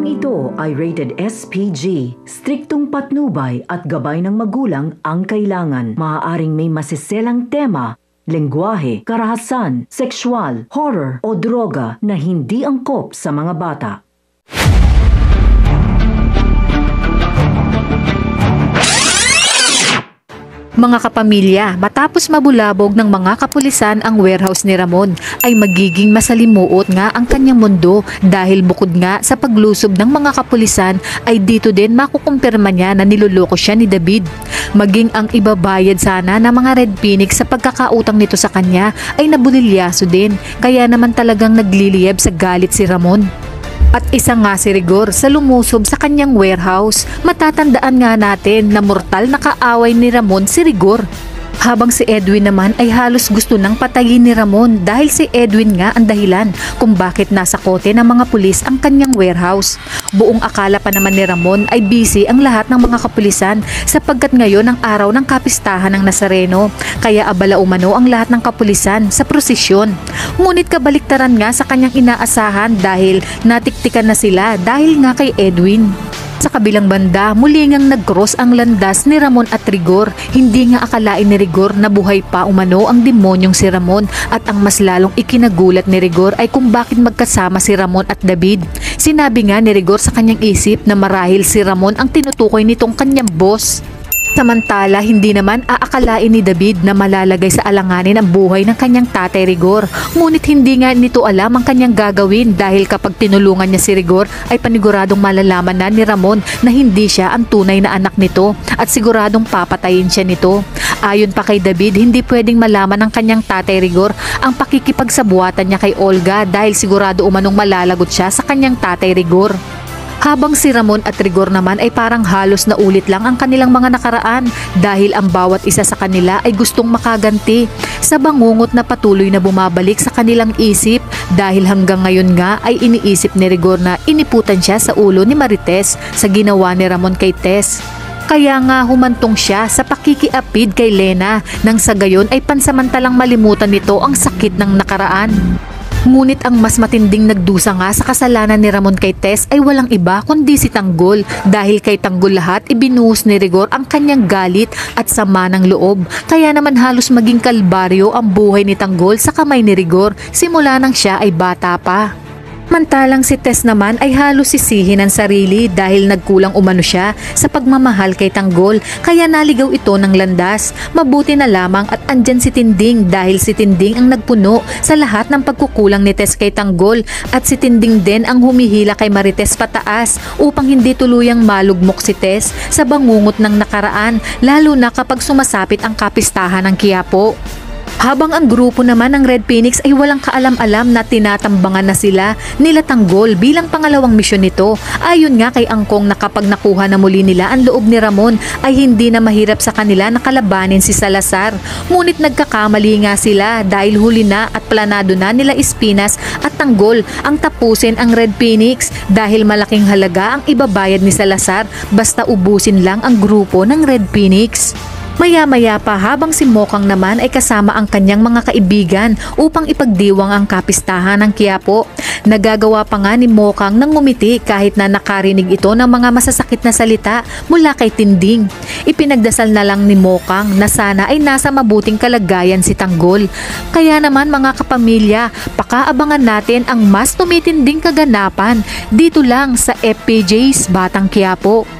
Programang ito ay rated SPG. Striktong patnubay at gabay ng magulang ang kailangan. Maaaring may masiselang tema, lengguwahe, karahasan, sexual, horror o droga na hindi angkop sa mga bata. Mga kapamilya, matapos mabulabog ng mga kapulisan ang warehouse ni Ramon, ay magiging masalimuot nga ang kanyang mundo dahil bukod nga sa paglusob ng mga kapulisan ay dito din makukumpirma niya na niloloko siya ni David. Maging ang ibabayad sana ng mga Red Phoenix sa pagkakautang nito sa kanya ay nabulilyaso din, kaya naman talagang nagliliyab sa galit si Ramon. At isa nga si Rigor sa lumusob sa kanyang warehouse. Matatandaan nga natin na mortal na kaaway ni Ramon si Rigor. Habang si Edwin naman ay halos gusto nang patayin ni Ramon dahil si Edwin nga ang dahilan kung bakit nasa kote ng mga pulis ang kanyang warehouse. Buong akala pa naman ni Ramon ay busy ang lahat ng mga kapulisan sapagkat ngayon ang araw ng kapistahan ng Nazareno, kaya abala umano ang lahat ng kapulisan sa prosesyon. Ngunit kabaliktaran nga sa kanyang inaasahan dahil natiktikan na sila dahil nga kay Edwin. Sa kabilang banda, muli ngang nag-cross ang landas ni Ramon at Rigor. Hindi nga akalain ni Rigor na buhay pa umano ang demonyong si Ramon, at ang mas lalong ikinagulat ni Rigor ay kung bakit magkasama si Ramon at David. Sinabi nga ni Rigor sa kanyang isip na marahil si Ramon ang tinutukoy nitong kanyang boss. Samantala, hindi naman aakalain ni David na malalagay sa alanganin ang buhay ng kanyang tatay Rigor. Ngunit hindi nga nito alam ang kanyang gagawin dahil kapag tinulungan niya si Rigor ay paniguradong malalaman na ni Ramon na hindi siya ang tunay na anak nito at siguradong papatayin siya nito. Ayon pa kay David, hindi pwedeng malaman ng kanyang tatay Rigor ang pakikipagsabuatan niya kay Olga dahil sigurado umanong malalagot siya sa kanyang tatay Rigor. Habang si Ramon at Rigor naman ay parang halos na ulit lang ang kanilang mga nakaraan dahil ang bawat isa sa kanila ay gustong makaganti sa bangungot na patuloy na bumabalik sa kanilang isip dahil hanggang ngayon nga ay iniisip ni Rigor na iniputan siya sa ulo ni Marites sa ginawa ni Ramon kay Tess. Kaya nga humantong siya sa pakikiapid kay Lena nang sa gayon ay pansamantalang malimutan nito ang sakit ng nakaraan. Ngunit ang mas matinding nagdusa nga sa kasalanan ni Ramon kay Tess ay walang iba kundi si Tanggol dahil kay Tanggol lahat ibinuhos ni Rigor ang kanyang galit at sama ng loob. Kaya naman halos maging kalbaryo ang buhay ni Tanggol sa kamay ni Rigor simula nang siya ay bata pa. Mantalang si Tess naman ay halos sisihin ang sarili dahil nagkulang umano siya sa pagmamahal kay Tanggol, kaya naligaw ito ng landas. Mabuti na lamang at andyan si Tinding dahil si Tinding ang nagpuno sa lahat ng pagkukulang ni Tess kay Tanggol, at si Tinding din ang humihila kay Marites pataas upang hindi tuluyang malugmok si Tess sa bangungot ng nakaraan, lalo na kapag sumasapit ang kapistahan ng Quiapo. Habang ang grupo naman ng Red Phoenix ay walang kaalam-alam na tinatambangan na sila nila Tanggol bilang pangalawang misyon nito. Ayon nga kay Angkong na kapag nakuha na muli nila ang loob ni Ramon ay hindi na mahirap sa kanila na kalabanin si Salazar. Ngunit nagkakamali nga sila dahil huli na at planado na nila Espinas at Tanggol ang tapusin ang Red Phoenix dahil malaking halaga ang ibabayad ni Salazar basta ubusin lang ang grupo ng Red Phoenix. Maya-maya pa habang si Mokang naman ay kasama ang kanyang mga kaibigan upang ipagdiwang ang kapistahan ng Quiapo. Nagagawa pa nga ni Mokang nang ngumiti kahit na nakarinig ito ng mga masasakit na salita mula kay Tinding. Ipinagdasal na lang ni Mokang na sana ay nasa mabuting kalagayan si Tanggol. Kaya naman mga kapamilya, pakaabangan natin ang mas tumitinding kaganapan dito lang sa FPJ's Batang Quiapo.